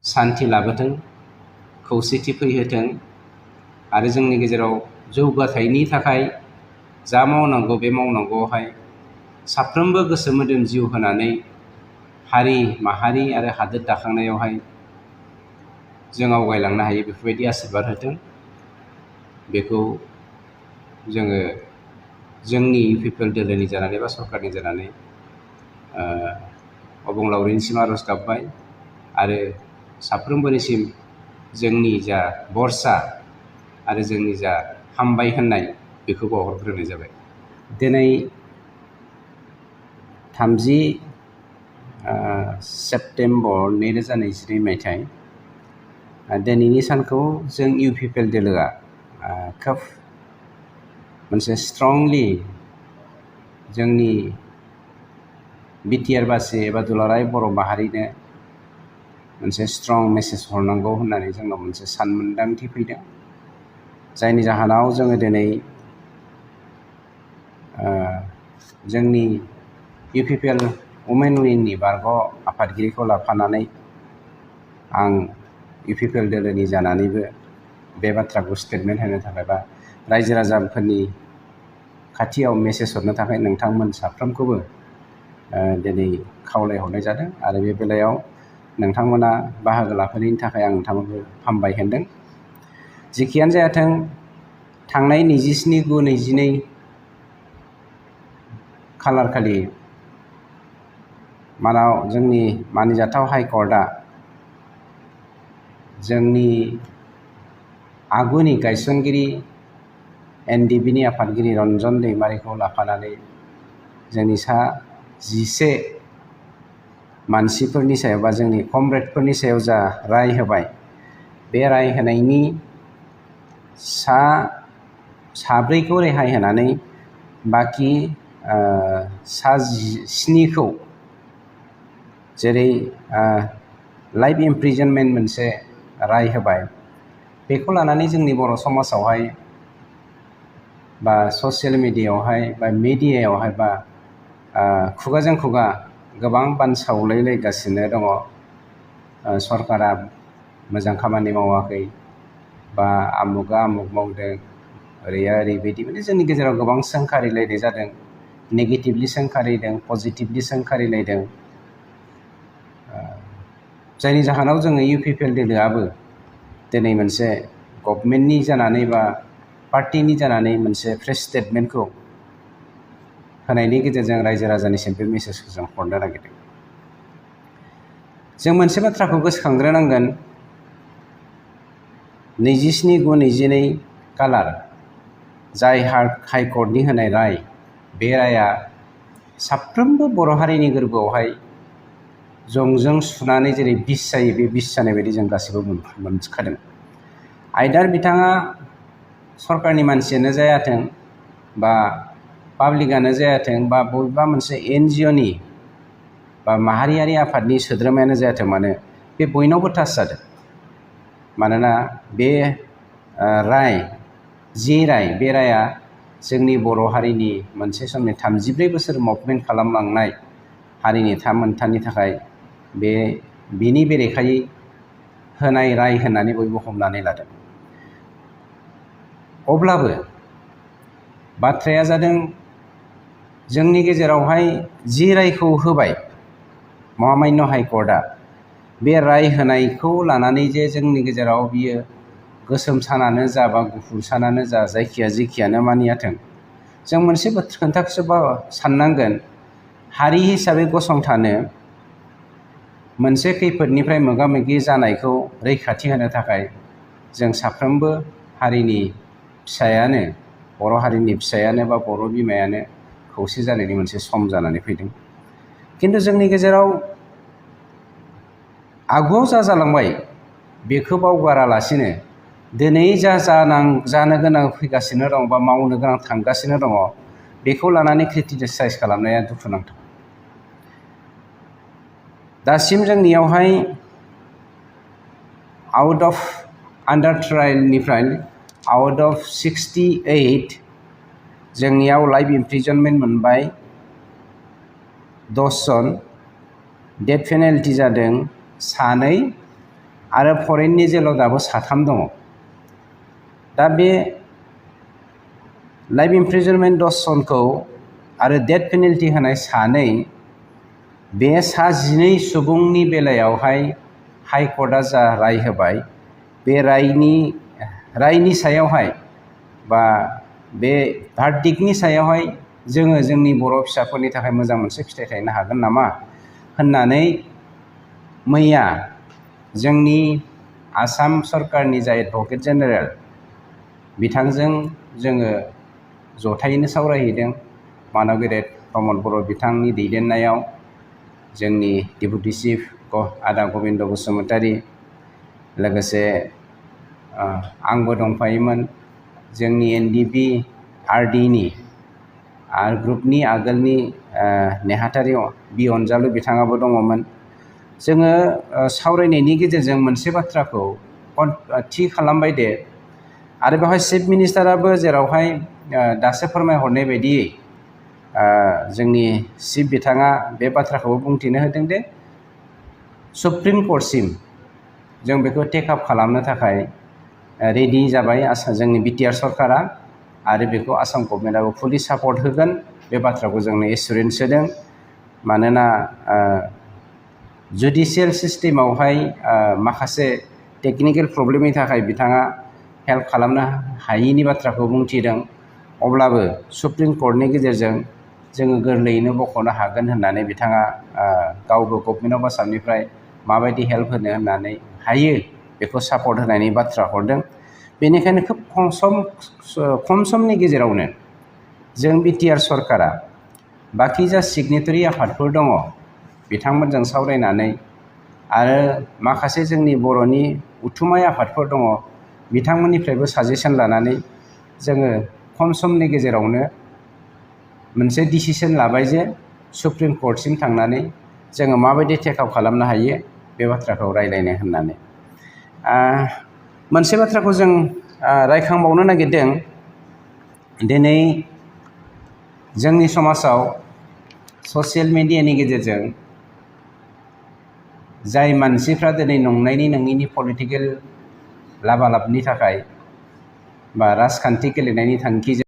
सान्थि लाबोथों, खौसेथि फैहोथों आरो जोंनि गेजेराव जौगाथायनि थाखाय जा मावनांगौ बे मावनांगौआवहाय साफ्रोमबो गोसो मोदोम जिउ होनानै हारि माहारि आरो हादोर दाखांनायावहाय जों आवगायलांनो हायो बेफोरबायदि आशीर्बाद होथों। बेखौ जोङो जोंनि इउपिपिएल दोलोनि जानानै बा सरकारनि जानानै अबंलावरिनिसिम आर'ज गाबबाय आरो साफ्रोमबोनिसिम जोंनि जा बरसा आरो जोंनि जा हामबाय होननाय बेखौ बावहरग्रोनाय जाबाय। दिनै 30 सेप्तेम्बर 2022 मायथाइ दिनैनि सानखौ जों इउपिपिएल दोलोआ खोब मोनसे स्ट्रंलि जोंनि बिटिआरबासि एबा दुलाराय बर' माहारिनो मोनसे स्ट्रं मेसेज हरनांगौ होननानै जोंनाव मोनसे सानमोन्दांथि फैदों, जायनि जाहोनाव जोङो दिनै जोंनि इउपिपिएल वुमेन उइंनि बारग' आफादगिरिखौ लाफानानै आं इउपिपिएल दोलोनि जानानैबो बे बाथ्राखौ स्टेटमेन्ट होनो थाखाय बा रायजो राजाफोरनि खाथियाव मेसेज हरनो थाखाय नोंथांमोन साफ्रोमखौबो दिनै खावलायहरनाय जादों आरो बे बेलायाव नोंथांमोना बाहागो लाफैनायनि थाखाय आं नोंथांमोनखौ हामबाय होनदों। जेखियानो जायाथों थांनाय 27/9/22 खालार खालि जोंनि मानिजाथाव हाइकर्टआ जोंनि आगुनि गायसनगिरि एनडिबिनि आफादगिरि रन्जन दैमारिखौ लाफानानै जोंनि सा 11 मानसिफोरनि सायाव बा जोंनि कमरेडफोरनि सायाव जा राय होबाय, बे राय होनायनि साब्रैखौ रेहाय होनानै बाखि सा 7खौ जेरै लाइफ इमप्रिजनमेन्ट मोनसे राय होबाय, बेखौ लानानै जोंनि बर' समाजावहाय बा ससियेल मिडियायावहाय बा मिडियायावहाय बा खुगाजों खुगा गोबां बानसावलायलायगासिनो दङ। सरकारा मोजां खामानि मावाखै बा आमुगा आमुग मावदों, ओरैया ओरैबायदि, माने जोंनि गेजेराव गोबां सोंखारिलायनाय जादों, नेगेटिभलि सोंखारिदों, पजिटिभलि सोंखारिलायदों, जायनि जाहोनाव जोङो इउपिपिएल दोलोआबो दिनै मोनसे गभर्नमेन्टनि जानानै बा पार्टिनि जानानै मोनसे प्रेस स्टेटमेन्टखौ होनायनि गेजेरजों रायजो राजानिसिम बे मेसेजखौ जों हरनो नागिरदों। जों मोनसे बाथ्राखौ गोसोखांग्रोनांगोन, 27/9/22 खालार जाय हाइकर्टनि होनाय राय, बे राया साफ्रोमबो बर' हारिनि गोरबोआवहाय जंजों सुनानै जेरै बिस जायो, बे बिस जानाय बायदि जों गासैबो मोनखादों। आइदार बिथाङा सरकारनि मानसियानो जायाथों बा पाब्लिकआनो जायाथों बा बबेबा मोनसे NGOनि बा माहारियारि आफादनि सोद्रोमायानो जायाथों मानो, बे बयनावबो टाच जादों। मानोना बे बे राया जोंनि बर' हारिनि मोनसे समनि 34 बोसोर मुभमेन्ट खालामलांनाय हारिनि थामोनथानि थाखाय बेनि बेरेखायै होनाय राय होननानै बयबो हमनानै लादों। अब्लाबो बाथ्राया जादों, जोंनि गेजेरावहाय जि रायखौ होबाय महामान्य हाइकर्टआ, बे राय होनायखौ लानानै जे जोंनि गेजेराव बियो गोसोम सानानो जा बा गुफुर सानानो जा, जेखियानो मानियाथों, जों मोनसे खोथाखौसो साननांगोन, हारि हिसाबै गसंथानो मोनसे खैफोदनिफ्राय मोगा मोगि जानायखौ रैखाथि होनो थाखाय जों साफ्रोमबो हारिनि फिसायानो, बर' हारिनि फिसायानो बा बर' बिमायानो खौसे जानायनि मोनसे सम जानानै फैदों। खिन्थु जोंनि गेजेराव आगुआव जा जालांबाय बेखौ बावगारालासिनो दिनै जानो गोनां फैगासिनो दं बा मावनो गोनां थांगासिनो दङ, बेखौ लानानै क्रिटिसाइज खालामनाया दुखुनांथाव। दासिम जोंनियावहाय आन्डार ट्रायलनिफ्राय आउट अफ 68 जोंनियाव लाइफ इमप्रिजनमेन्ट मोनबाय 10 जन, डेथ पेनाल्टि जादों 2, आरो फरेननि जेलाव दाबो 3 दङ। दा बे लाइफ इमप्रिजनमेन्ट 10 जनखौ आरो डेथ पेनाल्टि होनाय 2, बे 12 सुबुंनि बेलायावहाय हाइकर्टआ जा राय होबाय बे रायनि सायावहाय बा बे भार्डिक्टनि सायावहाय जोङो जोंनि बर' फिसाफोरनि थाखाय मोजां मोनसे फिथाइ थायनो हागोन नामा होननानै मैया जोंनि आसाम सरकारनि जाय एडभकेट जेनेरेल बिथांजों जोङो जथायैनो सावरायहैदों। मानव गेदेर प्रमद बर' बिथांनि दैदेननायाव जोंनि डेपुटि चिफ आदा गबिन्द बसुमतारी, लोगोसे आंबो दंफायोमोन। जोंनि एनडिपि आरडिनि ग्रुपनि आगोलनि नेहाथारि बि अनजालु बिथाङाबो दङमोन। जोङो सावरायनायनि गेजेरजों मोनसे बाथ्राखौ थि खालामबाय दे, आरो बेवहाय चिफ मिनिस्टाराबो जेरावहाय दासो फोरमायहरनाय बायदियै जोंनि चिफ बिथाङा बे बाथ्राखौबो बुंथिनो होदों दे सुप्रिम कर्टसिम जों बेखौ टेकआप खालामनो थाखाय रेडि जाबाय जोंनि बिटिआर सरकारा, आरो बेखौ आसाम गभर्नमेन्टआबो फुलि सापर्ट होगोन बे बाथ्राखौ जोंनो एसुरेन्स होदों। मानोना जुडिशियेल सिस्टेमावहाय माखासे टेकनिकेल प्रब्लेमनि थाखाय बिथाङा हेल्प खालामनो हायिनि बाथ्राखौ बुंथिदों। अब्लाबो सुप्रिम कर्टनि गेजेरजों जोङो गोरलैयैनो बख'नो हागोन होननानै बिथाङा गावबो गभर्नमेन्ट अफ आसामनिफ्राय माबायदि हेल्प होनो होननानै हायो बेखौ सापर्ट होनायनि बाथ्रा हरदों। बेनिखायनो खोब खम समनि गेजेरावनो जों बिटिआर सरकारा बाखि जा सिगनेटारि आफादफोर दङ बिथांमोनजों सावरायनानै, आरो माखासे जोंनि बर'नि उथुमाय आफादफोर दङ बिथांमोननिफ्रायबो साजेसन लानानै जोङो खम समनि गेजेरावनो मोनसे डिसिसन लाबाय जे सुप्रिम कर्टसिम थांनानै जोङो माबायदि टेकआप खालामनो हायो बे बाथ्राखौ रायलायनो होननानै। मोनसे बाथ्राखौ जों रायखांबावनो नागिरदों। दिनै जोंनि समाजाव ससियेल मिडियानि गेजेरजों जाय मानसिफ्रा दिनै नंनायनि नङिनि पलिटिकेल लाबालाबनि थाखाय बा राजखान्थि गेलेनायनि थांखिजों